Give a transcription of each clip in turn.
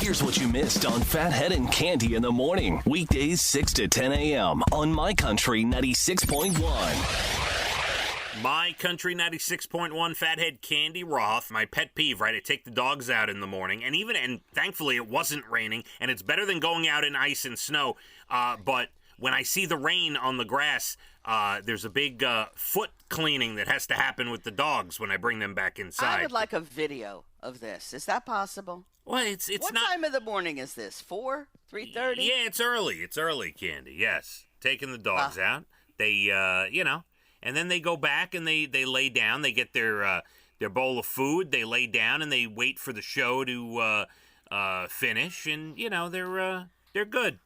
Here's what you missed on Phathead and Cande in the morning. Weekdays 6 to 10 a.m. on My Country 96.1. My Country 96.1, Phathead, Cande Roth. My pet peeve, right? I take the dogs out in the morning, and thankfully it wasn't raining, and it's better than going out in ice and snow. But when I see the rain on the grass, there's a big foot cleaning that has to happen with the dogs when I bring them back inside. I would like a video of this. Is that possible? Well, it's what not. What time of the morning is this? 4? 3:30? Yeah, it's early. It's early, Cande. Yes, taking the dogs out. They, and then they go back and they lay down. They get their bowl of food. They lay down and they wait for the show to finish. And they're good.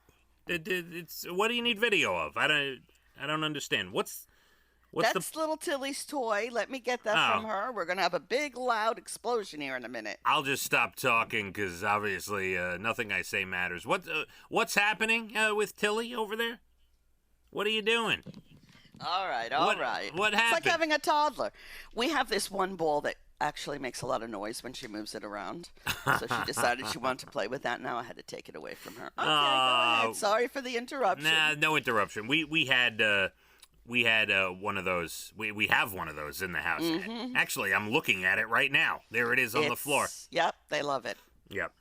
It's what do you need video of? I don't understand. That's little Tilly's toy. Let me get that from her. We're going to have a big, loud explosion here in a minute. I'll just stop talking because obviously nothing I say matters. What's happening with Tilly over there? What are you doing? All right. What happened? It's like having a toddler. We have this one ball that actually makes a lot of noise when she moves it around. So she decided she wanted to play with that. Now I had to take it away from her. Okay, go ahead. Sorry for the interruption. Nah, no interruption. We had one of those. We have one of those in the house. Mm-hmm. Actually, I'm looking at it right now. There it is on the floor. Yep, they love it. Yep.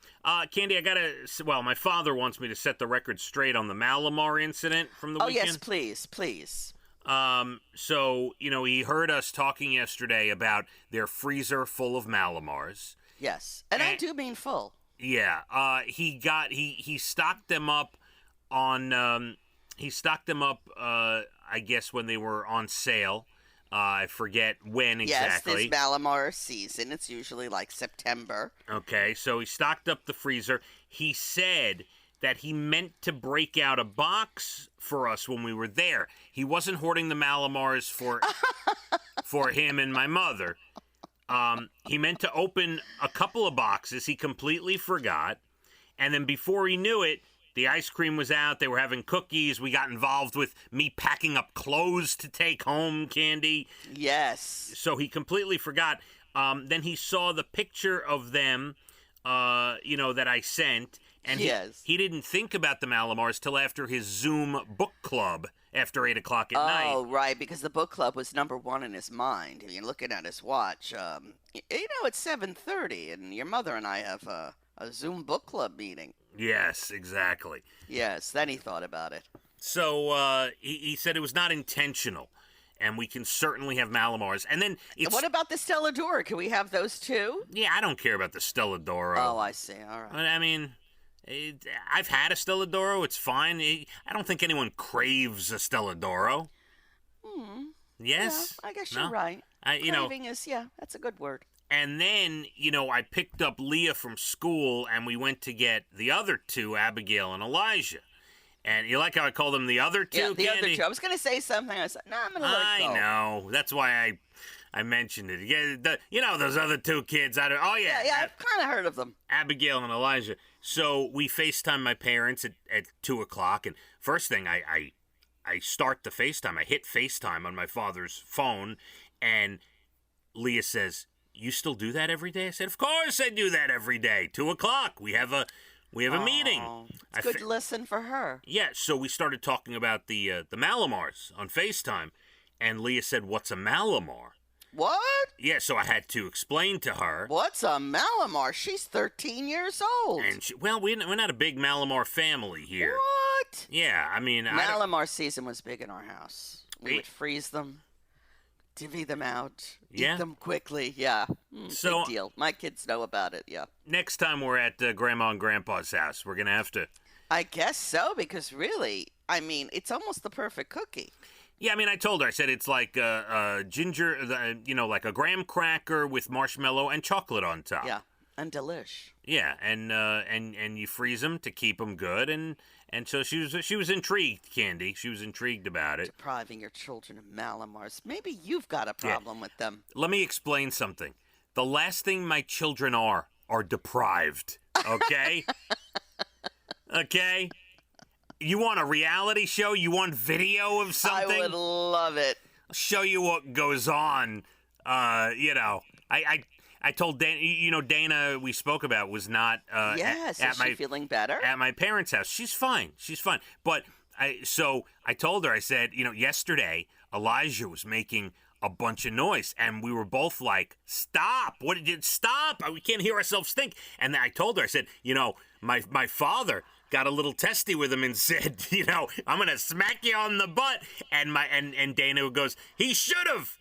Cande, my father wants me to set the record straight on the Mallomar incident from the weekend. Oh, yes, please. So, he heard us talking yesterday about their freezer full of Mallomars. Yes. And I do mean full. Yeah. He stocked them up on, I guess when they were on sale. I forget when exactly. Yes, this Mallomar season. It's usually like September. Okay. So he stocked up the freezer. He said that he meant to break out a box for us when we were there. He wasn't hoarding the Mallomars for him and my mother. He meant to open a couple of boxes. He completely forgot. And then before he knew it, the ice cream was out. They were having cookies. We got involved with me packing up clothes to take home, Cande. Yes. So he completely forgot. Then he saw the picture of them, that I sent. And he didn't think about the Mallomars till after his Zoom book club after 8 o'clock at night. Oh, right, because the book club was number one in his mind. I mean, looking at his watch, it's 7:30, and your mother and I have a Zoom book club meeting. Yes, exactly. Yes, then he thought about it. So he said it was not intentional, and we can certainly have Mallomars. And then what about the Stelladora? Can we have those too? Yeah, I don't care about the Stelladora. Oh, I see. All right. I mean, I've had a Stelladoro. It's fine. I don't think anyone craves a Stelladoro. Yes? Yeah, I guess you're right. Craving is, that's a good word. And then, I picked up Leah from school, and we went to get the other two, Abigail and Elijah. And you like how I call them the other two, Yeah, the Cande? other two. I was going to say something. I said, I'm going to let it go. I know. That's why I mentioned it. Yeah, those other two kids. Yeah, I've kind of heard of them. Abigail and Elijah. So we FaceTime my parents at 2 o'clock, and first thing, I start the FaceTime. I hit FaceTime on my father's phone, and Leah says, "You still do that every day?" I said, "Of course I do that every day. 2 o'clock. We have a meeting." It's a good lesson for her. Yeah, so we started talking about the Mallomars on FaceTime, and Leah said, "What's a Mallomar?" What? Yeah, so I had to explain to her. What's a Mallomar? She's 13 years old. And we're not a big Mallomar family here. What? Yeah, I mean... Mallomar season was big in our house. We would freeze them, divvy them out, eat them quickly. Yeah, big deal. My kids know about it, yeah. Next time we're at Grandma and Grandpa's house, we're going to have to... I guess so, because really, it's almost the perfect cookie. Yeah, I told her, I said it's like ginger, like a graham cracker with marshmallow and chocolate on top. Yeah, and delish. Yeah, and you freeze them to keep them good, and so she was intrigued, Cande. She was intrigued about it. Depriving your children of Mallomars. Maybe you've got a problem with them. Let me explain something. The last thing my children are deprived, okay? Okay? You want a reality show? You want video of something? I would love it. I'll show you what goes on. I told Dana, Dana we spoke about was not Yes, is she feeling better? At my parents' house. She's fine. But I told her, I said, yesterday Elijah was making a bunch of noise, and we were both like, stop. Stop. We can't hear ourselves think. And then I told her, I said, my father got a little testy with him and said, I'm going to smack you on the butt. And Dana goes, he should have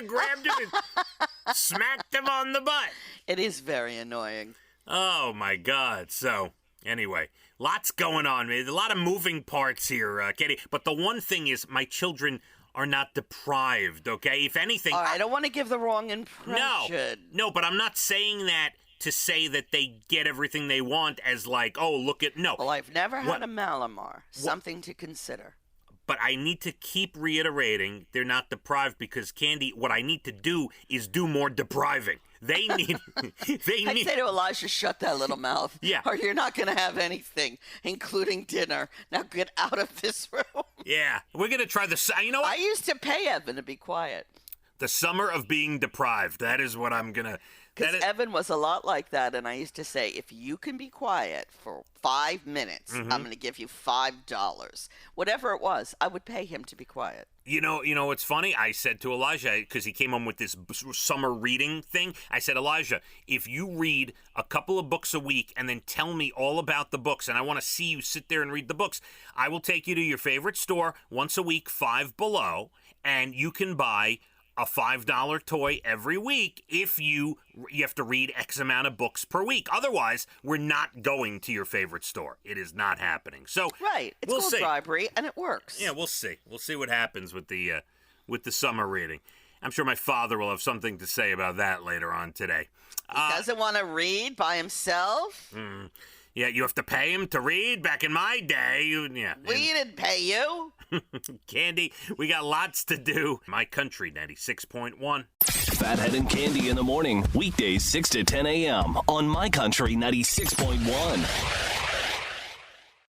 grabbed him and smacked him on the butt. It is very annoying. Oh, my God. So, anyway, lots going on. A lot of moving parts here, Katie. But the one thing is my children are not deprived, okay? If anything... I don't want to give the wrong impression. No, but I'm not saying that to say that they get everything they want as like, oh, look at... No. Well, I've never had a Mallomar. Something to consider. But I need to keep reiterating they're not deprived because, Cande, what I need to do is do more depriving. They need... I'd say to Elijah, shut that little mouth. Yeah. Or you're not going to have anything, including dinner. Now get out of this room. Yeah. We're going to try this. You know what? I used to pay Evan to be quiet. The summer of being deprived. That is what I'm going to... Because Evan was a lot like that, and I used to say, if you can be quiet for 5 minutes, I'm going to give you $5. Whatever it was, I would pay him to be quiet. You know what's funny? I said to Elijah, because he came home with this summer reading thing, I said, Elijah, if you read a couple of books a week and then tell me all about the books, and I want to see you sit there and read the books, I will take you to your favorite store once a week, Five Below, and you can buy a $5 toy every week if you have to read X amount of books per week. Otherwise, we're not going to your favorite store. It is not happening. So right, it's we'll called see. bribery, and it works. Yeah, we'll see. We'll see what happens with the summer reading. I'm sure my father will have something to say about that later on today. He doesn't want to read by himself. Yeah, you have to pay him to read. Back in my day, we didn't pay you. Cande, we got lots to do. My Country 96.1. Phathead and Cande in the morning, weekdays 6 to 10 a.m. on My Country 96.1.